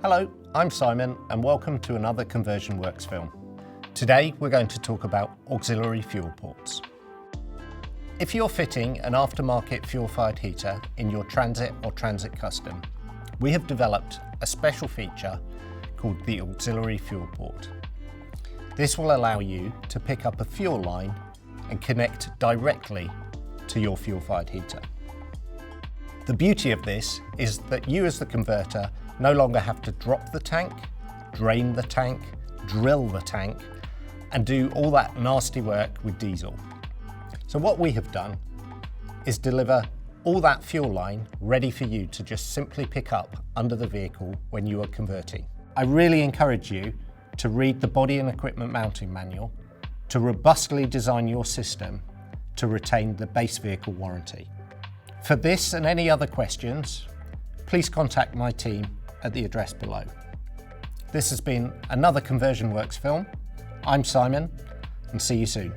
Hello, I'm Simon and welcome to another Conversion Works film. Today we're going to talk about auxiliary fuel ports. If you're fitting an aftermarket fuel-fired heater in your Transit or Transit Custom, we have developed a special feature called the auxiliary fuel port. This will allow you to pick up a fuel line and connect directly to your fuel-fired heater. The beauty of this is that you as the converter no longer have to drop the tank, drain the tank, drill the tank, and do all that nasty work with diesel. So what we have done is deliver all that fuel line ready for you to just simply pick up under the vehicle when you are converting. I really encourage you to read the body and equipment mounting manual to robustly design your system to retain the base vehicle warranty. For this and any other questions, please contact my team at the address below. This has been another Conversion Works film. I'm Simon, and see you soon.